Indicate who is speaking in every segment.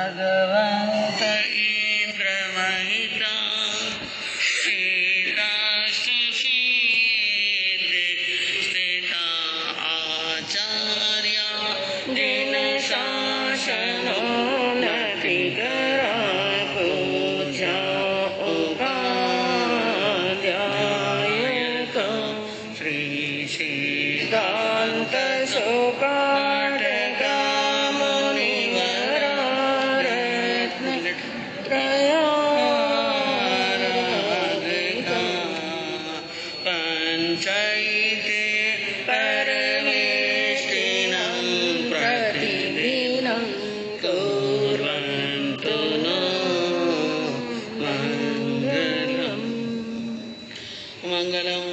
Speaker 1: भगवन्त इन्द्रमहिता सीतास्तुषीते स्थिता आचार्या दिन शासनो नतिकरा पूज्या उपाध्यायतो श्री सिद्धान्त शोकाटका पंचैते परमेष्टिनं प्रतिदिनं कुर्वन्तु नो मङ्गलम्। मङ्गलं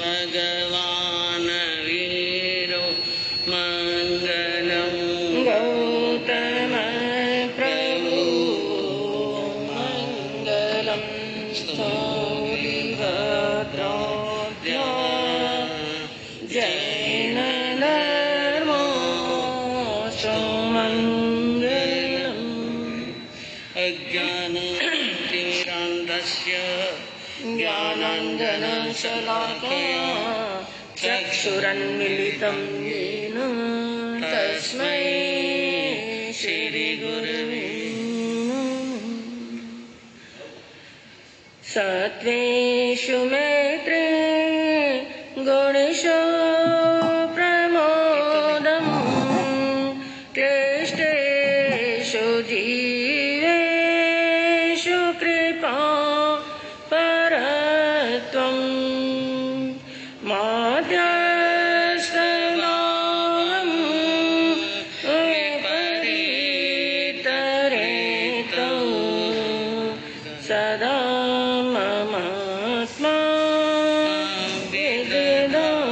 Speaker 1: भगवान् वीरो मङ्गलं गौतम प्रभु मङ्गलं स्थूलिभद्राद्या जैन धर्मोऽस्तु मङ्गलम्। अज्ञानतिमिरान्धस्य ज्ञानाञ्जनशलाकया चक्षुरुन्मीलितं येन तस्मै श्रीगुरवे सत्त्वेषु मैत्रे गुणेषु प्रमोदं क्लिष्टेषु जीवेषु कृपा परत्वं माध्यस्थभावं विपरीतरेतौ सदा ममात्मा विदधातु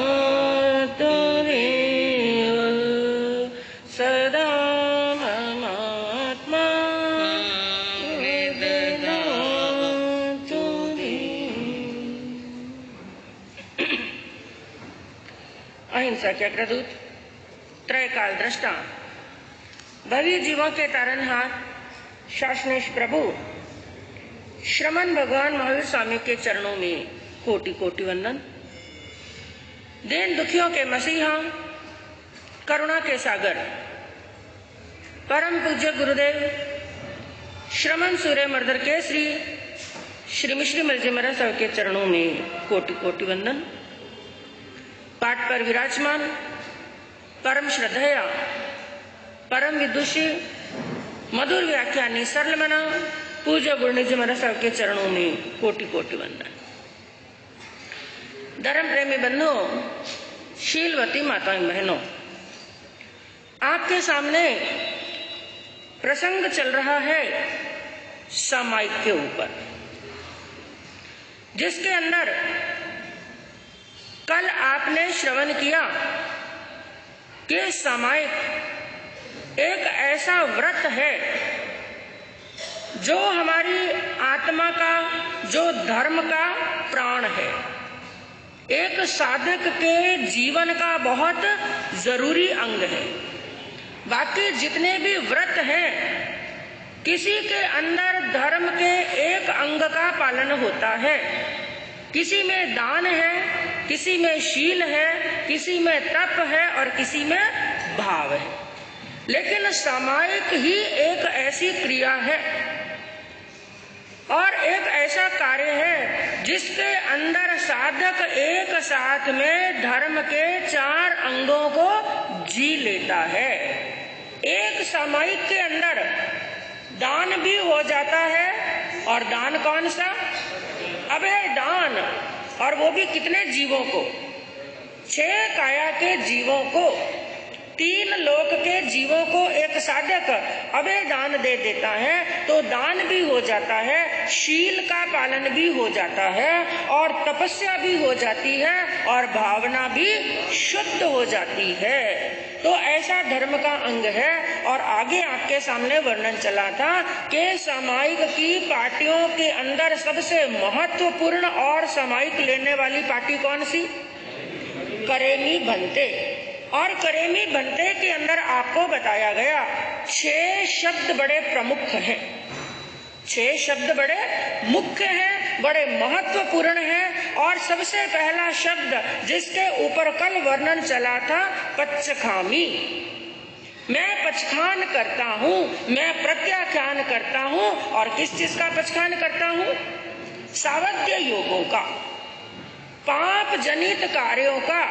Speaker 1: देव सदा ममात्मा विदधातु देव। अहिंसा के अग्रदूत, त्रयकाल दृष्टा, भवी जीवों के तारनहार शासनेश प्रभु श्रमण भगवान महावीर स्वामी के चरणों में कोटि कोटि वंदन। दीन दुखियों के मसीहा, करुणा के सागर, परम पूज्य गुरुदेव श्रमण सूर्य मर्दर के श्री मिश्री मलजी महाराज साहब के चरणों में कोटि कोटि वंदन। पाठ पर विराजमान परम श्रद्धेया, परम विदुषी, मधुर व्याख्यानी, सरल मना पूज्य गुरुजी जी महाराज साहब के चरणों में कोटि कोटि वंदन। धर्म प्रेमी बंधुओं, शीलवती माताएं बहनों, आपके सामने प्रसंग चल रहा है सामायिक के ऊपर, जिसके अंदर कल आपने श्रवण किया कि सामायिक एक ऐसा व्रत है जो हमारी आत्मा का, जो धर्म का प्राण है, एक साधक के जीवन का बहुत जरूरी अंग है। बाकी जितने भी व्रत हैं, किसी के अंदर धर्म के एक अंग का पालन होता है, किसी में दान है, किसी में शील है, किसी में तप है और किसी में भाव है। लेकिन सामायिक ही एक ऐसी क्रिया है और एक ऐसा कार्य है जिसके अंदर साधक एक साथ में धर्म के 4 अंगों को जी लेता है। एक सामायिक के अंदर दान भी हो जाता है, और दान कौन सा? अभय दान, और वो भी कितने जीवों को? 6 काया के जीवों को, 3 लोक के जीवों को एक साधक अभय दान दे देता है तो दान भी हो जाता है, शील का पालन भी हो जाता है, और तपस्या भी हो जाती है, और भावना भी शुद्ध हो जाती है। तो ऐसा धर्म का अंग है। और आगे आपके सामने वर्णन चला था कि सामायिक की पार्टियों के अंदर सबसे महत्वपूर्ण और सामायिक लेने वाली पार्टी कौन सी? करेमी भंते। और करेमी भंते के अंदर आपको बताया गया 6 शब्द बड़े प्रमुख हैं, 6 शब्द बड़े मुख्य हैं, बड़े महत्वपूर्ण हैं। और सबसे पहला शब्द जिसके ऊपर कल वर्णन चला था, पचखामी। मैं पचखान करता हूँ, मैं प्रत्याख्यान करता हूँ। और किस चीज का पचखान करता हूँ? सावध्य योगों का, पाप जनित कार्यों का,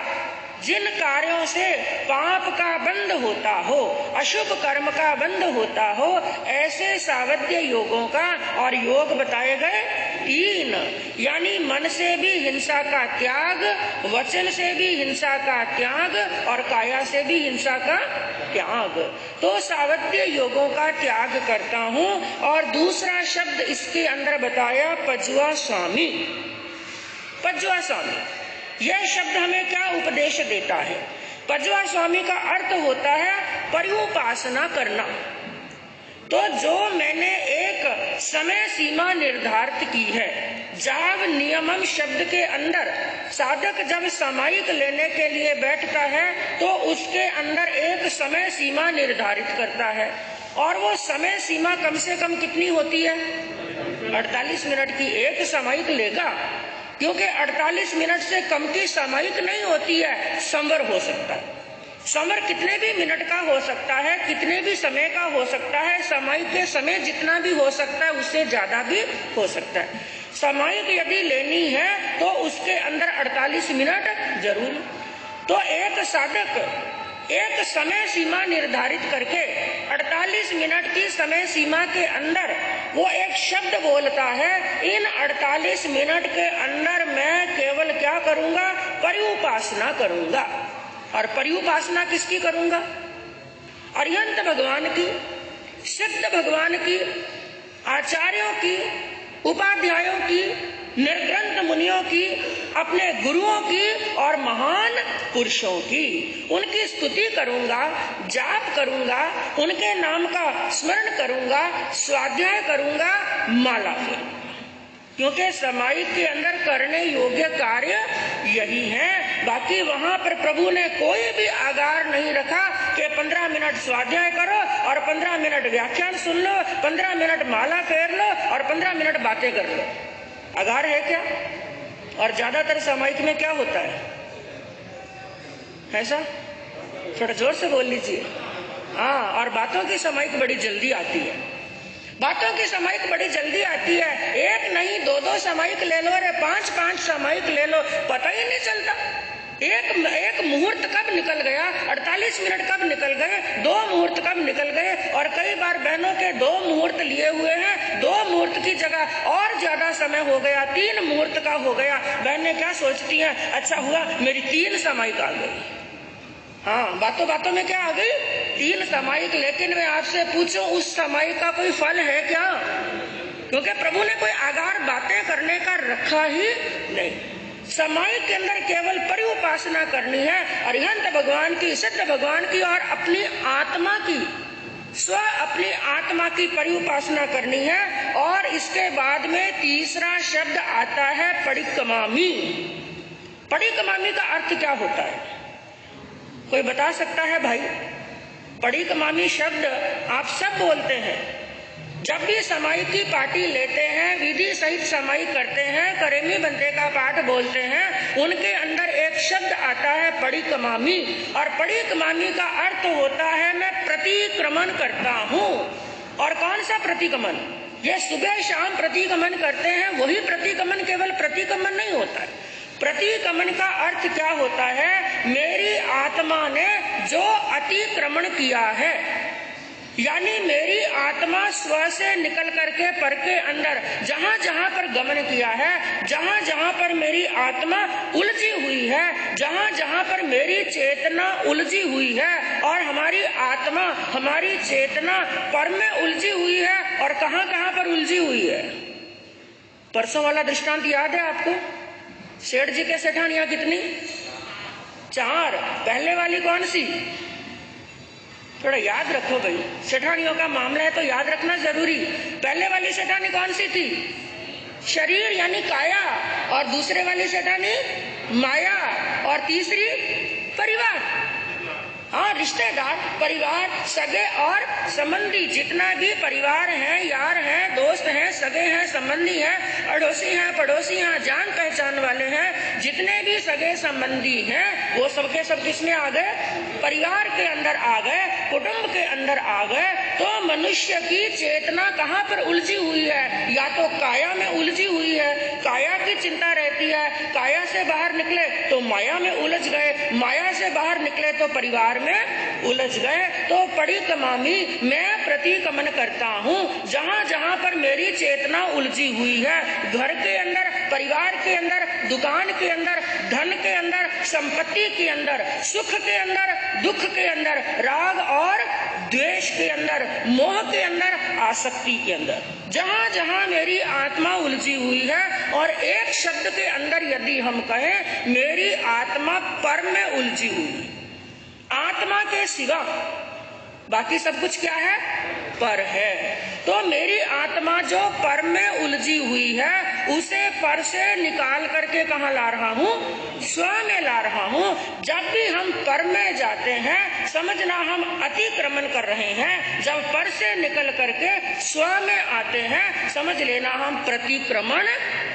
Speaker 1: जिन कार्यों से पाप का बंध होता हो, अशुभ कर्म का बंध होता हो, ऐसे सावध्य योगों का। और योग बताए गए 3, यानी मन से भी हिंसा का त्याग, वचन से भी हिंसा का त्याग, और काया से भी हिंसा का त्याग। तो सावध्य योगों का त्याग करता हूँ। और दूसरा शब्द इसके अंदर बताया, पज्वा स्वामी। पज्वा स्वामी, यह शब्द हमें क्या उपदेश देता है? पज्वा स्वामी का अर्थ होता है पर्युपासना करना। तो जो मैंने एक समय सीमा निर्धारित की है, जाव नियमम शब्द के अंदर साधक जब सामायिक लेने के लिए बैठता है तो उसके अंदर एक समय सीमा निर्धारित करता है। और वो समय सीमा कम से कम कितनी होती है? 48 मिनट की एक सामायिक लेगा, क्योंकि 48 मिनट से कम की सामायिक नहीं होती है। संवर हो सकता है, संवर कितने भी मिनट का हो सकता है, कितने भी समय का हो सकता है। सामायिक के समय जितना भी हो सकता है उससे ज्यादा भी हो सकता है। सामायिक यदि लेनी है तो उसके अंदर 48 मिनट जरूर। तो एक साधक एक समय सीमा निर्धारित करके 48 मिनट की समय सीमा के अंदर वो एक शब्द बोलता है, इन 48 मिनट के अंदर मैं केवल क्या करूंगा? पर्युपासना करूंगा। और पर्युपासना किसकी करूंगा? अरिहंत भगवान की, सिद्ध भगवान की, आचार्यों की, उपाध्यायों की, निर्ग्रंथ मुनियों की, अपने गुरुओं की और महान पुरुषों की। उनकी स्तुति करूंगा, जाप करूंगा, उनके नाम का स्मरण करूंगा, स्वाध्याय करूंगा, माला फेरूंगा। क्योंकि सामायिक के अंदर करने योग्य कार्य यही है। बाकी वहां पर प्रभु ने कोई भी आगार नहीं रखा कि 15 मिनट स्वाध्याय करो और 15 मिनट व्याख्यान सुन लो, 15 मिनट माला फेर लो और 15 मिनट बातें कर लो। आगार है क्या? और ज्यादातर सामायिक में क्या होता है? ऐसा थोड़ा जोर से बोल लीजिए। हाँ, और बातों की सामायिक बड़ी जल्दी आती है, बातों की सामायिक बड़ी जल्दी आती है। एक नहीं 2-2 सामायिक ले लो, अरे 5-5 सामायिक ले लो, पता ही नहीं चलता। एक मुहूर्त कब निकल गया, 48 मिनट कब निकल गए, 2 मुहूर्त कब निकल गए। और कई बार बहनों के 2 मुहूर्त लिए हुए हैं, 2 मुहूर्त की जगह और ज्यादा समय हो गया, 3 मुहूर्त का हो गया। बहनें क्या सोचती हैं? अच्छा हुआ मेरी 3 सामायिक आ गई। हाँ, बातों बातों में क्या आ गई? 3 सामायिक। लेकिन मैं आपसे पूछूं, उस सामायिक का कोई फल है क्या? क्योंकि प्रभु ने कोई आगार बातें करने का रखा ही नहीं। सामायिक के अंदर केवल पर्युपासना करनी है, अरिहंत भगवान की, सिद्ध भगवान की और अपनी आत्मा की, अपनी आत्मा की पर्युपासना करनी है। और इसके बाद में तीसरा शब्द आता है परिकमामी। परिकमामी का अर्थ क्या होता है? कोई बता सकता है भाई? परिकमामी शब्द आप सब बोलते हैं, जब भी सामायिक की पार्टी लेते हैं, विधि सहित सामायिक करते हैं, करेमी बंदे का पाठ बोलते हैं, उनके अंदर एक शब्द आता है परिकमामी। और परिकमामी का अर्थ होता है मैं प्रतिक्रमण करता हूँ। और कौन सा प्रतिक्रमण? ये सुबह शाम प्रतिक्रमण करते हैं, वही प्रतिक्रमण केवल प्रतिक्रमण नहीं होता है। प्रतिक्रमण का अर्थ क्या होता है? मेरी आत्मा ने जो अतिक्रमण किया है, यानी मेरी आत्मा स्व से निकल करके पर के अंदर जहां जहां पर गमन किया है, जहां जहां पर मेरी आत्मा उलझी हुई है, जहां जहां पर मेरी चेतना उलझी हुई है, और हमारी आत्मा हमारी चेतना पर में उलझी हुई है, और कहां कहां पर उलझी हुई है। परसों वाला दृष्टांत याद है आपको? सेठ जी के सेठानियां कितनी? 4। पहले वाली कौन सी? थोड़ा याद रखो भाई, सेठानियों का मामला है तो याद रखना जरूरी। पहले वाली सेठानी कौन सी थी? शरीर यानी काया। और दूसरे वाली सेठानी माया। और तीसरी परिवार। हाँ, रिश्तेदार, परिवार, सगे और संबंधी, जितना भी परिवार है, यार हैं, दोस्त हैं, सगे हैं, संबंधी हैं, अड़ोसी हैं, पड़ोसी हैं, जान पहचान वाले हैं, जितने भी सगे संबंधी हैं वो सबके सब किसमें आ गए? परिवार के अंदर आ गए, कुटुंब के अंदर आ गए। तो मनुष्य की चेतना कहाँ पर उलझी हुई है? या तो काया में उलझी हुई है, काया की चिंता रहती है, काया से बाहर निकले तो माया में उलझ गए, माया से बाहर निकले तो परिवार में उलझ गए। तो परिक्रमामी, मैं प्रतिक्रमण करता हूँ जहाँ जहाँ पर मेरी चेतना उलझी हुई है, घर के अंदर, परिवार के अंदर, दुकान के अंदर, धन के अंदर, संपत्ति के अंदर, सुख के अंदर, दुख के अंदर, राग और द्वेष के अंदर, मोह के अंदर, आसक्ति के अंदर, जहाँ जहाँ मेरी आत्मा उलझी हुई है। और एक शब्द के अंदर यदि हम कहें, मेरी आत्मा पर में उलझी हुई है। आत्मा के सिवा बाकी सब कुछ क्या है? पर है। तो मेरी आत्मा जो पर में उलझी हुई है, उसे पर से निकाल करके कहाँ ला रहा हूँ? स्व में ला रहा हूँ। जब भी हम पर में जाते हैं, समझना हम अतिक्रमण कर रहे हैं। जब पर से निकल करके स्व में आते हैं, समझ लेना हम प्रतिक्रमण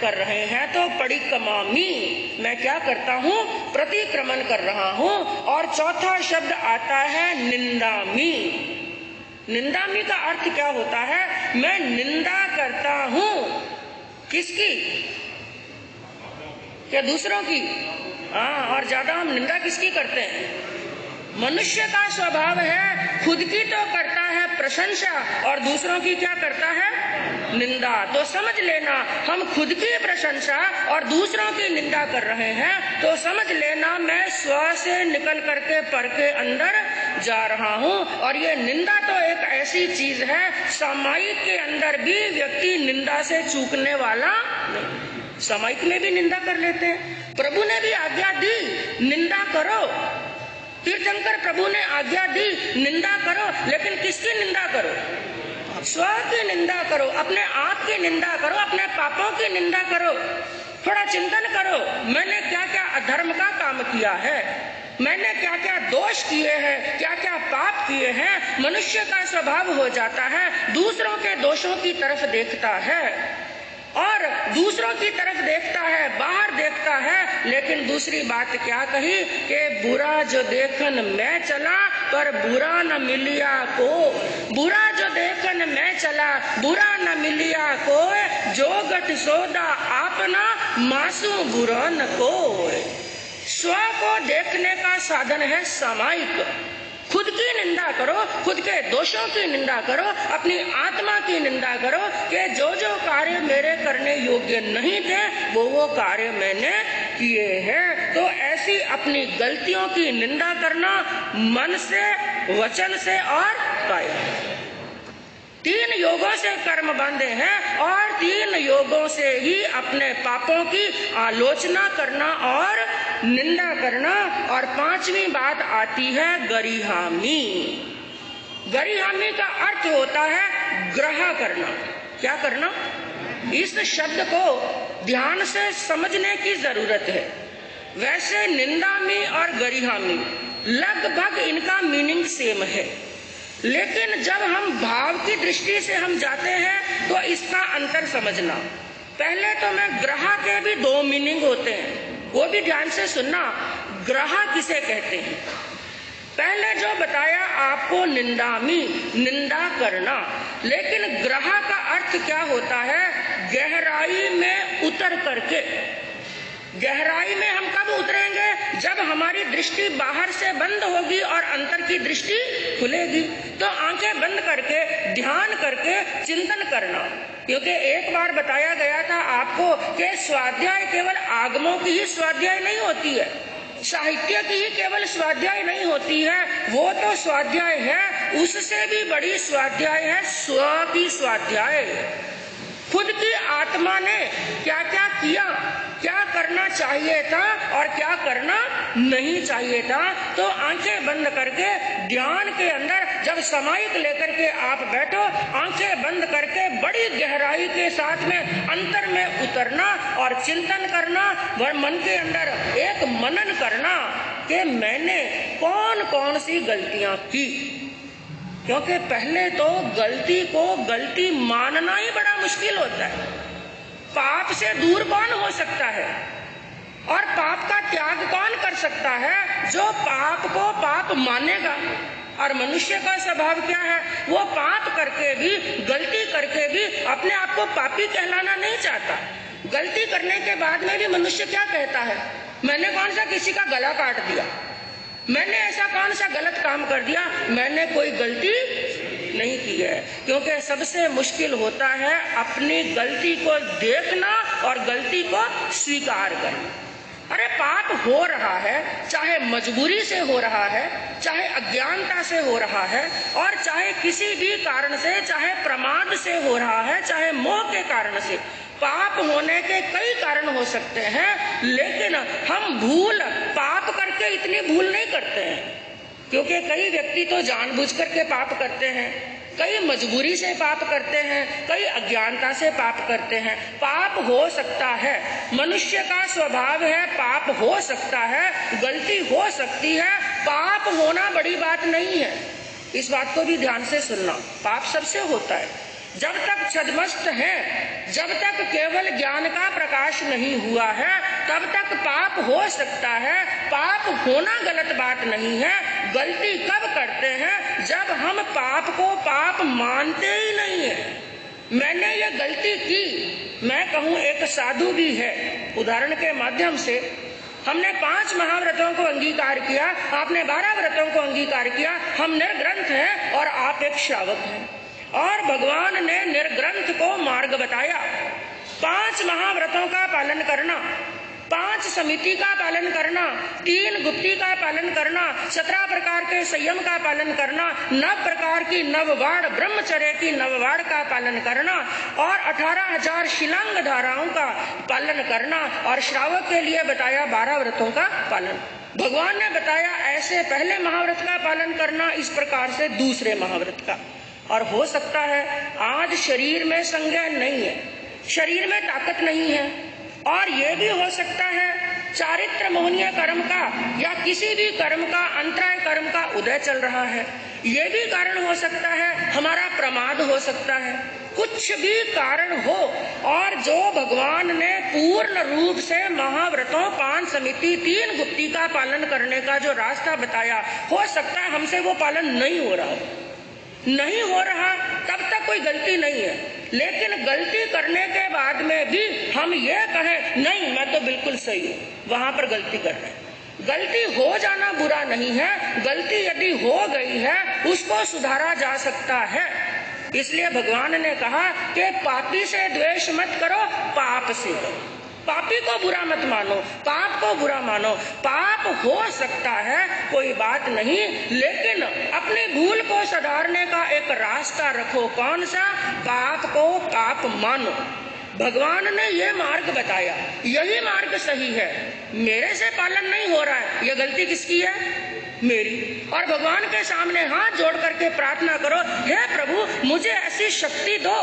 Speaker 1: कर रहे हैं। तो परिक्रमामी, मैं क्या करता हूँ? प्रतिक्रमण कर रहा हूँ। और चौथा शब्द आता है निंदामी। निंदामी का अर्थ क्या होता है? मैं निंदा करता हूँ। किसकी? क्या दूसरों की? हाँ, और ज्यादा हम निंदा किसकी करते हैं? मनुष्य का स्वभाव है खुद की तो करता है प्रशंसा और दूसरों की क्या करता है? निंदा। तो समझ लेना हम खुद की प्रशंसा और दूसरों की निंदा कर रहे हैं। तो समझ लेना मैं स्व से निकल करके पर के अंदर जा रहा हूँ। और ये निंदा तो एक ऐसी चीज है, सामायिक के अंदर भी व्यक्ति निंदा से चूकने वाला नहीं। सामायिक में भी निंदा कर लेते हैं। प्रभु ने भी आज्ञा दी, निंदा करो। तीर्थंकर प्रभु ने आज्ञा दी, निंदा करो, लेकिन किसकी निंदा करो? स्व की निंदा करो, अपने आप की निंदा करो, अपने पापों की निंदा करो। थोड़ा चिंतन करो, मैंने क्या क्या अधर्म का काम किया है, मैंने क्या क्या दोष किए हैं, क्या क्या पाप किए हैं। मनुष्य का स्वभाव हो जाता है दूसरों के दोषों की तरफ देखता है और दूसरों की तरफ देखता है, बाहर देखता है। लेकिन दूसरी बात क्या कही कि बुरा जो देखन मैं चला पर बुरा न मिलिया को। बुरा जो देखन मैं चला, बुरा न मिलिया को। जो गट सोदा आपना, मासूम बुरा न को। स्व को देखने का साधन है सामायिक। खुद की निंदा करो, खुद के दोषों की निंदा करो, अपनी आत्मा की निंदा करो कि जो जो कार्य मेरे करने योग्य नहीं थे वो कार्य मैंने किए हैं। तो ऐसी अपनी गलतियों की निंदा करना मन से, वचन से और काया। 3 योगों से कर्म बंधे हैं और 3 योगों से ही अपने पापों की आलोचना करना और निंदा करना। और 5वीं बात आती है गरिहामी। गरिहामी का अर्थ होता है ग्रह करना। क्या करना? इस शब्द को ध्यान से समझने की जरूरत है। वैसे निंदामी और गरिहामी लगभग इनका मीनिंग सेम है, लेकिन जब हम भाव की दृष्टि से हम जाते हैं तो इसका अंतर समझना। पहले तो मैं ग्रह के भी 2 मीनिंग होते हैं, वो भी ध्यान से सुनना। ग्रह किसे कहते हैं? पहले जो बताया आपको निंदामी, निंदा करना। लेकिन ग्रह का अर्थ क्या होता है? गहराई में उतर करके। गहराई में हम कब उतरेंगे? जब हमारी दृष्टि बाहर से बंद होगी और अंतर की दृष्टि खुलेगी। तो आंखें बंद करके ध्यान करके चिंतन करना। क्योंकि एक बार बताया गया था आपको कि स्वाध्याय केवल आगमों की ही स्वाध्याय नहीं होती है, साहित्य की ही केवल स्वाध्याय नहीं होती है। वो तो स्वाध्याय है, उससे भी बड़ी स्वाध्याय है स्व की स्वाध्याय। खुद की आत्मा ने क्या क्या किया, क्या करना चाहिए था और क्या करना नहीं चाहिए था। तो आंखें बंद करके ध्यान के अंदर जब सामायिक लेकर के आप बैठो, आंखें बंद करके बड़ी गहराई के साथ में अंतर में उतरना और चिंतन करना, मन के अंदर एक मनन करना कि मैंने कौन कौन सी गलतियां की, क्योंकि पहले तो गलती को गलती मानना ही बड़ा मुश्किल होता है। पाप से दूर कौन हो सकता है और पाप का त्याग कौन कर सकता है? जो पाप को पाप मानेगा। और मनुष्य का स्वभाव क्या है? वो पाप करके भी, गलती करके भी अपने आप को पापी कहलाना नहीं चाहता। गलती करने के बाद में भी मनुष्य क्या कहता है? मैंने कौन सा किसी का गला काट दिया, मैंने ऐसा कौन सा गलत काम कर दिया, मैंने कोई गलती नहीं की है। क्योंकि सबसे मुश्किल होता है अपनी गलती को देखना और गलती को स्वीकार करना। अरे पाप हो रहा है, चाहे मजबूरी से हो रहा है, चाहे अज्ञानता से हो रहा है, और चाहे किसी भी कारण से, चाहे प्रमाद से हो रहा है, चाहे मोह के कारण से। पाप होने के कई कारण हो सकते हैं, लेकिन हम भूल पाप करके इतनी भूल नहीं करते हैं। क्योंकि कई व्यक्ति तो जानबूझ करके पाप करते हैं, कई मजबूरी से पाप करते हैं, कई अज्ञानता से पाप करते हैं। पाप हो सकता है, मनुष्य का स्वभाव है, पाप हो सकता है, गलती हो सकती है। पाप होना बड़ी बात नहीं है, इस बात को भी ध्यान से सुनना। पाप सबसे होता है। जब तक छद्मस्त है, जब तक केवल ज्ञान का प्रकाश नहीं हुआ है, तब तक पाप हो सकता है। पाप होना गलत बात नहीं है। गलती कब करते हैं? जब हम पाप को पाप मानते ही नहीं है। मैंने ये गलती की, मैं कहूँ एक साधु भी है, उदाहरण के माध्यम से हमने 5 महाव्रतों को अंगीकार किया, आपने 12 व्रतों को अंगीकार किया, हम निर्ग्रंथ हैं और आप एक श्रावक हैं, और भगवान ने निर्ग्रंथ को मार्ग बताया। 5 महाव्रतों का पालन करना, 5 समिति का पालन करना, 3 गुप्ती का पालन करना, 17 प्रकार के संयम का पालन करना, 9 प्रकार की नववाड़ ब्रह्मचर्य की नववाड़ का पालन करना, और 18,000 शिलांग धाराओं का पालन करना, और श्रावक के लिए बताया 12 व्रतों का पालन। भगवान ने बताया ऐसे पहले महाव्रत का पालन करना, इस प्रकार से दूसरे महाव्रत का। और हो सकता है आज शरीर में संज्ञान नहीं है, शरीर में ताकत नहीं है, और ये भी हो सकता है चारित्र मोहनीय कर्म का या किसी भी कर्म का, अंतराय कर्म का उदय चल रहा है। ये भी कारण हो सकता है, हमारा प्रमाद हो सकता है, कुछ भी कारण हो। और जो भगवान ने पूर्ण रूप से महाव्रतों, 5 समिति, 3 गुप्ती का पालन करने का जो रास्ता बताया, हो सकता है हमसे वो पालन नहीं हो रहा, नहीं हो रहा, तब तक कोई गलती नहीं है। लेकिन गलती करने के बाद में भी हम ये कहें नहीं मैं तो बिल्कुल सही हूँ, वहां पर गलती कर रहे हैं। गलती हो जाना बुरा नहीं है, गलती यदि हो गई है उसको सुधारा जा सकता है। इसलिए भगवान ने कहा कि पापी से द्वेष मत करो, पाप से करो। पापी को बुरा मत मानो, पाप को बुरा मानो। पाप हो सकता है, कोई बात नहीं, लेकिन अपनी भूल को सुधारने का एक रास्ता रखो। कौन सा? पाप को पाप मानो। भगवान ने ये मार्ग बताया, यही मार्ग सही है। मेरे से पालन नहीं हो रहा है, ये गलती किसकी है? मेरी। और भगवान के सामने हाथ जोड़ करके प्रार्थना करो, हे प्रभु मुझे ऐसी शक्ति दो,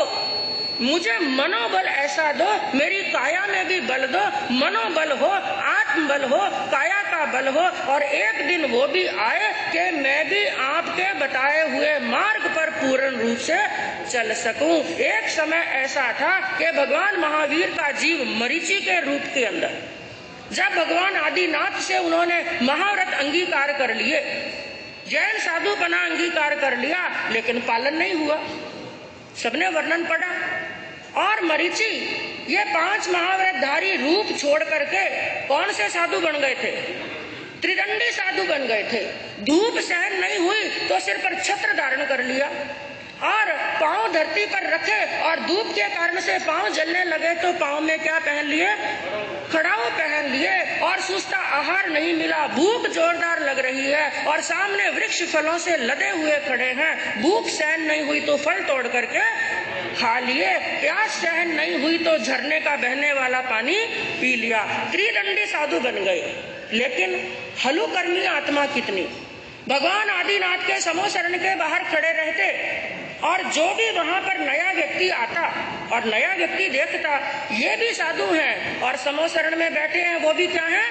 Speaker 1: मुझे मनोबल ऐसा दो, मेरी काया में भी बल दो, मनोबल हो, आत्मबल हो, काया का बल हो, और एक दिन वो भी आए कि मैं भी आपके बताए हुए मार्ग पर पूर्ण रूप से चल सकूं। एक समय ऐसा था कि भगवान महावीर का जीव मरीचि के रूप के अंदर, जब भगवान आदिनाथ से उन्होंने महाव्रत अंगीकार कर लिए, जैन साधुपना अंगीकार कर लिया, लेकिन पालन नहीं हुआ। सबने वर्णन पढ़ा, और मरीचि ये 5 महाव्रतधारी रूप छोड़ करके कौन से साधु बन गए थे? त्रिदंडी साधु बन गए थे। धूप सहन नहीं हुई तो सिर पर छत्र धारण कर लिया, और पांव धरती पर रखे, और धूप के कारण से पांव जलने लगे तो पांव में क्या पहन लिए? खड़ाऊ पहन लिए। और सुस्ता आहार नहीं मिला, भूख जोरदार लग रही है, और सामने वृक्ष फलों से लदे हुए खड़े हैं। भूख सहन नहीं हुई तो फल तोड़ करके खा लिए, प्यास सहन नहीं हुई तो झरने का बहने वाला पानी पी लिया। त्रिदंडी साधु बन गए। लेकिन हलुकर्मी आत्मा कितनी, भगवान आदिनाथ के समो शरण के बाहर खड़े रहते, और जो भी वहां पर नया व्यक्ति व्यक्ति आता और नया व्यक्ति देखता, ये भी साधु हैं और समोसरण में बैठे हैं, वो भी क्या है?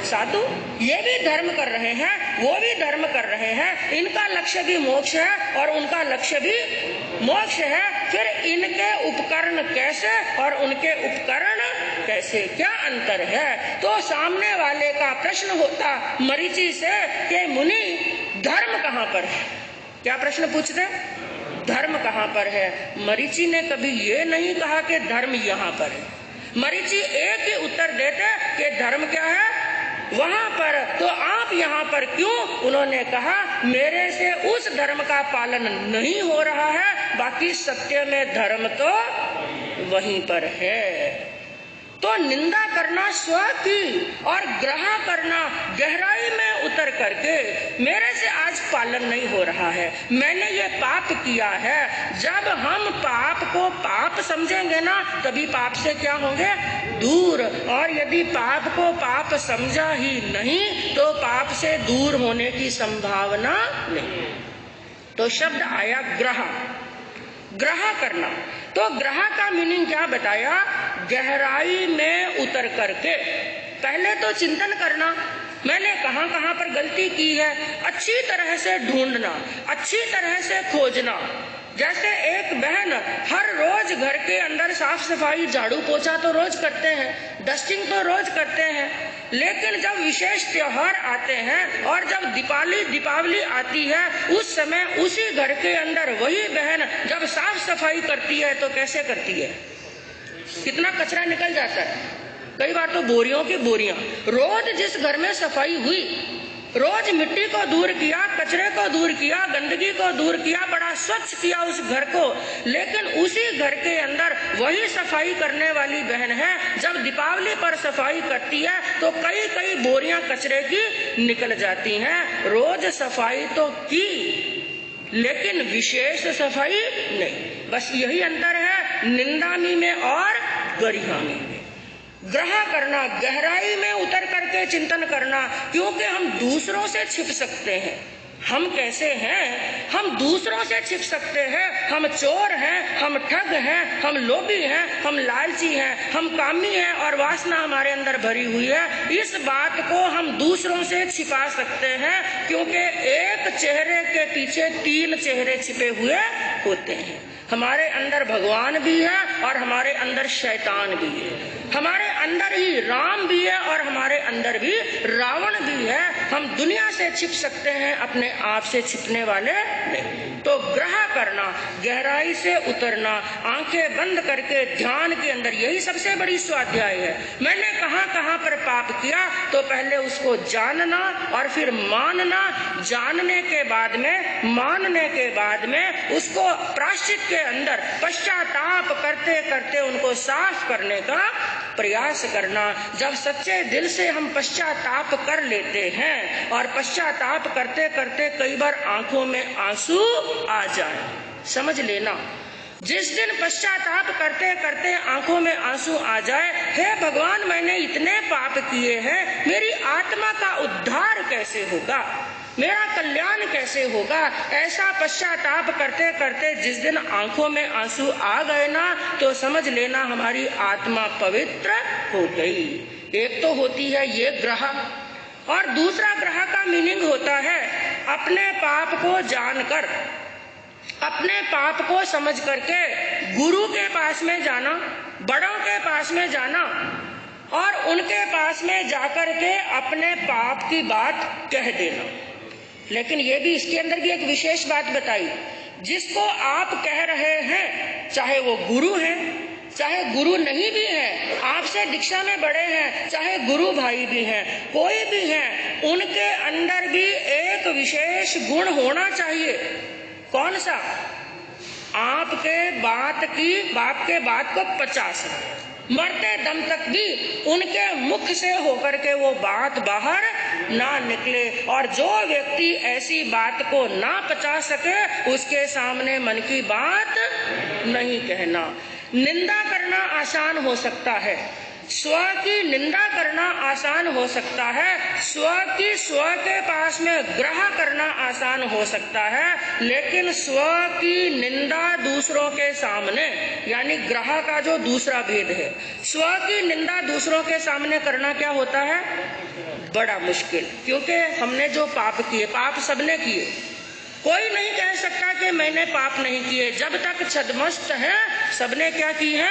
Speaker 1: साधु। ये भी धर्म कर रहे हैं, वो भी धर्म कर रहे हैं, इनका लक्ष्य भी मोक्ष है और उनका लक्ष्य भी मोक्ष है। फिर इनके उपकरण कैसे और उनके उपकरण कैसे, क्या अंतर है? तो सामने वाले का प्रश्न होता मरीचि से कि मुनि धर्म कहाँ पर है? क्या प्रश्न पूछते? धर्म कहाँ पर है? मरीचि ने कभी ये नहीं कहा कि धर्म यहाँ पर है। मरीचि एक ही उत्तर देते कि धर्म क्या है? वहां पर। तो आप यहाँ पर क्यों? उन्होंने कहा मेरे से उस धर्म का पालन नहीं हो रहा है, बाकी सत्य में धर्म तो वहीं पर है। तो निंदा करना स्व की और ग्रह करना गहराई में उतर करके मेरे से आज पालन नहीं हो रहा है, मैंने ये पाप किया है। जब हम पाप को पाप समझेंगे ना, तभी पाप से क्या होंगे? दूर। और यदि पाप को पाप समझा ही नहीं तो पाप से दूर होने की संभावना नहीं। तो शब्द आया ग्रह, ग्रह करना। तो ग्रह का मीनिंग क्या बताया? गहराई में उतर करके पहले तो चिंतन करना, मैंने कहां कहां पर गलती की है, अच्छी तरह से ढूंढना, अच्छी तरह से खोजना। जैसे एक बहन हर रोज घर के अंदर साफ सफाई, झाड़ू पोछा तो रोज करते हैं, डस्टिंग तो रोज करते हैं, लेकिन जब विशेष त्योहार आते हैं और जब दीपावली आती है, उस समय उसी घर के अंदर वही बहन जब साफ सफाई करती है तो कैसे करती है? कितना कचरा निकल जाता है, कई बार तो बोरियों की बोरियां। रोज जिस घर में सफाई हुई, रोज मिट्टी को दूर किया, कचरे को दूर किया, गंदगी को दूर किया, बड़ा स्वच्छ किया उस घर को, लेकिन उसी घर के अंदर वही सफाई करने वाली बहन है, जब दीपावली पर सफाई करती है तो कई कई बोरियां कचरे की निकल जाती हैं। रोज सफाई तो की लेकिन विशेष सफाई नहीं। बस यही अंतर है निंदामी में और गरिहामी में। ग्रह करना, गहराई में उतर करके चिंतन करना, क्योंकि हम दूसरों से छिप सकते हैं। हम कैसे हैं? हम दूसरों से छिप सकते हैं। हम चोर हैं, हम ठग हैं, हम लोभी हैं, हम लालची हैं, हम कामी हैं और वासना हमारे अंदर भरी हुई है। इस बात को हम दूसरों से छिपा सकते हैं, क्योंकि एक चेहरे के पीछे 3 चेहरे छिपे हुए होते हैं। हमारे अंदर भगवान भी है और हमारे अंदर शैतान भी है, हमारे अंदर ही राम भी है और हमारे अंदर भी रावण भी है। हम दुनिया से छिप सकते हैं, अपने आप से छिपने वाले नहीं। तो ग्रह करना, गहराई से उतरना, आंखें बंद करके ध्यान के अंदर, यही सबसे बड़ी स्वाध्याय है। मैंने कहां कहां पर पाप किया, तो पहले उसको जानना और फिर मानना, जानने के बाद में, मानने के बाद में उसको प्रायश्चित के अंदर पश्चाताप करते करते उनको साफ करने का प्रयास करना। जब सच्चे दिल से हम पश्चाताप कर लेते हैं और पश्चाताप करते करते कई बार आंखों में आंसू आ जाए, समझ लेना, जिस दिन पश्चाताप करते करते आंखों में आंसू आ जाए, हे भगवान मैंने इतने पाप किए हैं, मेरी आत्मा का उद्धार कैसे होगा, मेरा कल्याण कैसे होगा, ऐसा पश्चाताप करते करते जिस दिन आंखों में आंसू आ गए ना, तो समझ लेना हमारी आत्मा पवित्र हो गई। एक तो होती है ये ग्रह, और दूसरा ग्रह का मीनिंग होता है अपने पाप को जानकर, अपने पाप को समझ करके गुरु के पास में जाना, बड़ों के पास में जाना और उनके पास में जाकर के अपने पाप की बात कह देना। लेकिन ये भी, इसके अंदर भी एक विशेष बात बताई, जिसको आप कह रहे हैं, चाहे वो गुरु हैं, चाहे गुरु नहीं भी हैं, आपसे दीक्षा में बड़े हैं, चाहे गुरु भाई भी हैं, कोई भी हैं, उनके अंदर भी एक विशेष गुण होना चाहिए। कौन सा? आपके बात को पचा सके, मरते दम तक भी उनके मुख से होकर के वो बात बाहर ना निकले। और जो व्यक्ति ऐसी बात को ना पचा सके, उसके सामने मन की बात नहीं कहना। निंदा करना आसान हो सकता है, स्व की निंदा करना आसान हो सकता है, स्व के पास में ग्रह करना आसान हो सकता है, लेकिन स्व की निंदा दूसरों के सामने, यानी ग्रह का जो दूसरा भेद है, स्व की निंदा दूसरों के सामने करना क्या होता है? बड़ा मुश्किल। क्योंकि हमने जो पाप किए, पाप सबने किए, कोई नहीं कह सकता कि मैंने पाप नहीं किए। जब तक छद्मस्त है सबने क्या की है?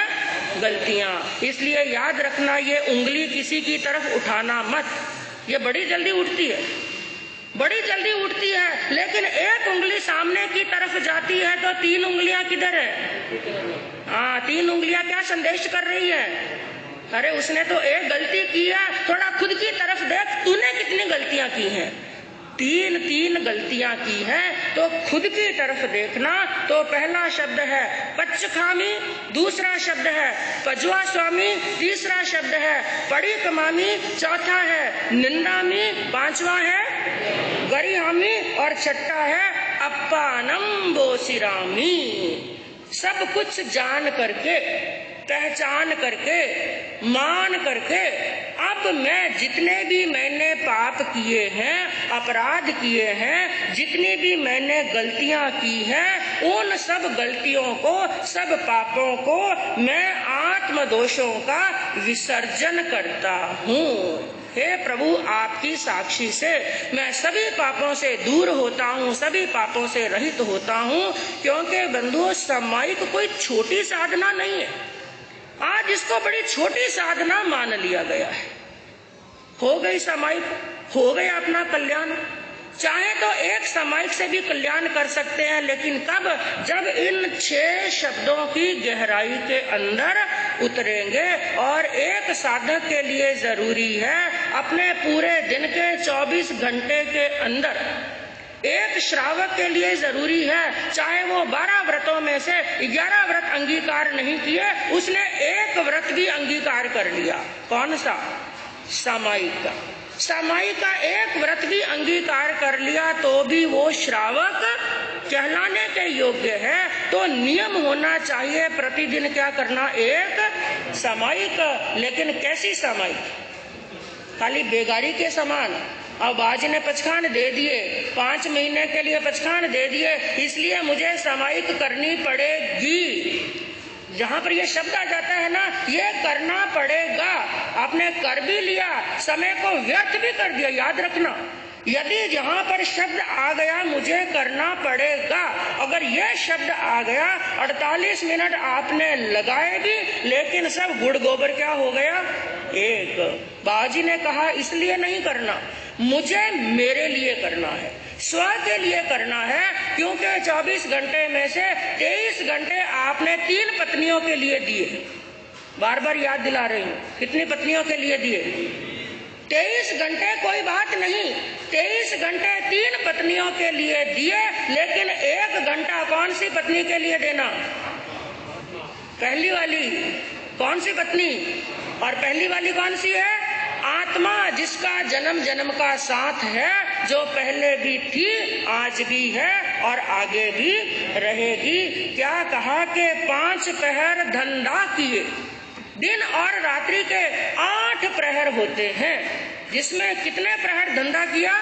Speaker 1: गलतियां। इसलिए याद रखना, ये उंगली किसी की तरफ उठाना मत, ये बड़ी जल्दी उठती है, बड़ी जल्दी उठती है, लेकिन एक उंगली सामने की तरफ जाती है तो 3 उंगलियां किधर है? हाँ, 3 उंगलियां क्या संदेश कर रही है? अरे उसने तो एक गलती की है, थोड़ा खुद की तरफ देख, तूने कितनी गलतियां की हैं? 3 गलतियां की हैं, तो खुद की तरफ देखना। तो पहला शब्द है पच्चखामी, दूसरा शब्द है पजवा स्वामी, तीसरा शब्द है पड़ी कमामी, चौथा है निंदामी, 5वां है गरिहामी और छठा है अप्पानम बोसिरामी। सब कुछ जान करके, पहचान करके, मान करके, अब मैं जितने भी मैंने पाप किए हैं, अपराध किए हैं, जितनी भी मैंने गलतियां की हैं, उन सब गलतियों को, सब पापों को मैं आत्मदोषों का विसर्जन करता हूँ। हे प्रभु, आपकी साक्षी से मैं सभी पापों से दूर होता हूँ, सभी पापों से रहित होता हूँ। क्योंकि बंधुओं, सामायिक कोई छोटी साधना नहीं है। आज इसको बड़ी छोटी साधना मान लिया गया है। हो गई सामायिक, हो गया अपना कल्याण। चाहे तो एक सामायिक से भी कल्याण कर सकते हैं, लेकिन कब? जब इन 6 शब्दों की गहराई के अंदर उतरेंगे। और एक साधक के लिए जरूरी है अपने पूरे दिन के 24 घंटे के अंदर, एक श्रावक के लिए जरूरी है, चाहे वो 12 व्रतों में से 11 व्रत अंगीकार नहीं किए, उसने एक व्रत भी अंगीकार कर लिया। कौन सा? सामायिक का। सामायिक का एक व्रत भी अंगीकार कर लिया तो भी वो श्रावक कहलाने के योग्य है। तो नियम होना चाहिए प्रतिदिन क्या करना? एक सामायिक। लेकिन कैसी सामायिक? खाली बेगारी के समान। अब बाज ने पचखान दे दिए, 5 महीने के लिए पचखान दे दिए, इसलिए मुझे सामायिक करनी पड़ेगी। जहां पर ये शब्द आ जाता है ना, ये करना पड़ेगा, आपने कर भी लिया, समय को व्यर्थ भी कर दिया। याद रखना, यदि जहां पर शब्द आ गया मुझे करना पड़ेगा, अगर यह शब्द आ गया, 48 मिनट आपने लगाए भी, लेकिन सब गुड़ गोबर क्या हो गया? एक। बाजी ने कहा इसलिए नहीं करना, मुझे मेरे लिए करना है, स्व के लिए करना है। क्योंकि 24 घंटे में से 23 घंटे आपने 3 पत्नियों के लिए दिए। बार बार याद दिला रही हूँ, कितनी पत्नियों के लिए दिए? 23 घंटे कोई बात नहीं, 23 घंटे 3 पत्नियों के लिए दिए, लेकिन 1 घंटा कौन सी पत्नी के लिए देना? पहली वाली। कौन सी पत्नी? और पहली वाली कौन सी है? आत्मा, जिसका जन्म जन्म का साथ है, जो पहले भी थी, आज भी है और आगे भी रहेगी। क्या कहा कि 5 पहर धंधा किए। दिन और रात्रि के 8 प्रहर होते हैं, जिसमें कितने प्रहर धंधा किया?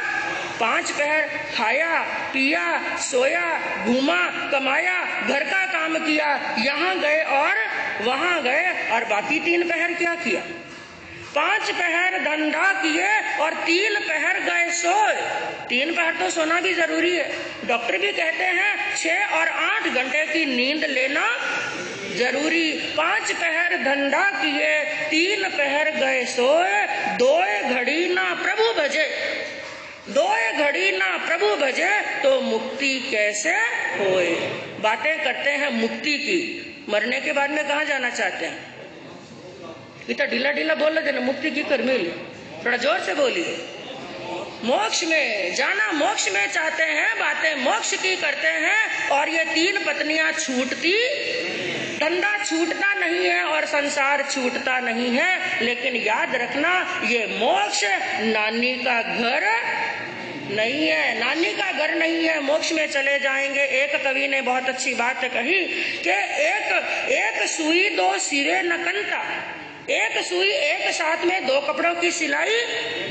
Speaker 1: 5 पहर। खाया, पिया, सोया, घूमा, कमाया, घर का काम किया, यहाँ गए और वहां गए, और बाकी 3 पहर क्या किया? 5 पहर धंधा किए और 3 पहर गए सोए। 3 पहर तो सोना भी जरूरी है। डॉक्टर भी कहते हैं 6 और 8 घंटे की नींद लेना जरूरी। 5 पहर धंधा किए, 3 पहर गए सोए, 2 घड़ी ना प्रभु भजे, 2 घड़ी ना प्रभु भजे, तो मुक्ति कैसे होए। बातें करते हैं मुक्ति की, मरने के बाद में कहाँ जाना चाहते हैं? इतना ढीला ढीला बोल रहे थे ना, मुक्ति की कर मिली, थोड़ा जोर से बोलिए। मोक्ष में जाना, मोक्ष में चाहते हैं, बातें मोक्ष की करते हैं। और ये 3 पत्नियां छूटती, धंधा छूटता नहीं है और संसार छूटता नहीं है। लेकिन याद रखना, ये मोक्ष नानी का घर नहीं है, नानी का घर नहीं है, मोक्ष में चले जाएंगे। एक कवि ने बहुत अच्छी बात कही कि एक सुई 2 सिरे न कंता, एक सुई एक साथ में दो कपड़ों की सिलाई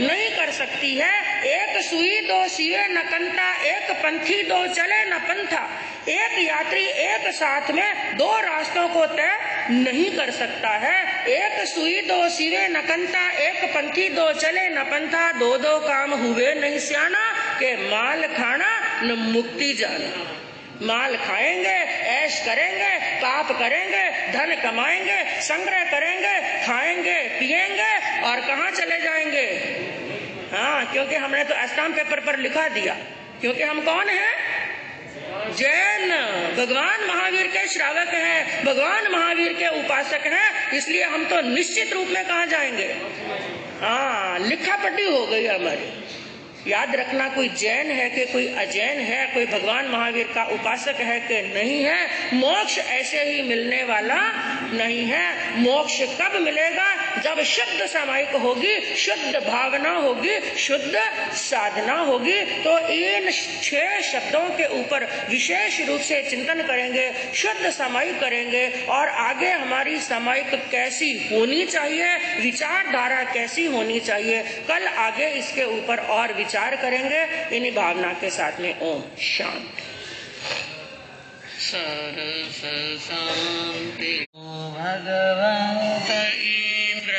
Speaker 1: नहीं कर सकती है। एक सुई दो सिए न कंता, एक पंथी दो चले न पंथा। एक यात्री एक साथ में दो रास्तों को तय नहीं कर सकता है। एक सुई दो सिए न कंता, एक पंथी दो चले न पंथा। दो दो काम हुए नहीं स्याना, के माल खाना न मुक्ति जाना। माल खाएंगे, ऐश करेंगे, पाप करेंगे, धन कमाएंगे, संग्रह करेंगे, खाएंगे, पिएंगे और कहाँ चले जाएंगे? हाँ, क्योंकि हमने तो स्टाम्प पेपर पर लिखा दिया। क्योंकि हम कौन हैं? जैन, भगवान महावीर के श्रावक हैं, भगवान महावीर के उपासक हैं। इसलिए हम तो निश्चित रूप में कहाँ जाएंगे? हाँ, लिखा पढ़ी हो गई हमारी। याद रखना, कोई जैन है कि कोई अजैन है, कोई भगवान महावीर का उपासक है कि नहीं है, मोक्ष ऐसे ही मिलने वाला नहीं है। मोक्ष कब मिलेगा? जब शुद्ध सामायिक होगी, शुद्ध भावना होगी, शुद्ध साधना होगी। तो इन 6 शब्दों के ऊपर विशेष रूप से चिंतन करेंगे, शुद्ध सामायिक करेंगे और आगे हमारी सामायिक कैसी होनी चाहिए, विचारधारा कैसी होनी चाहिए, कल आगे इसके ऊपर और विचार करेंगे। इन्हीं भावना के साथ में ओम शांति।
Speaker 2: सरस शांति भगवान।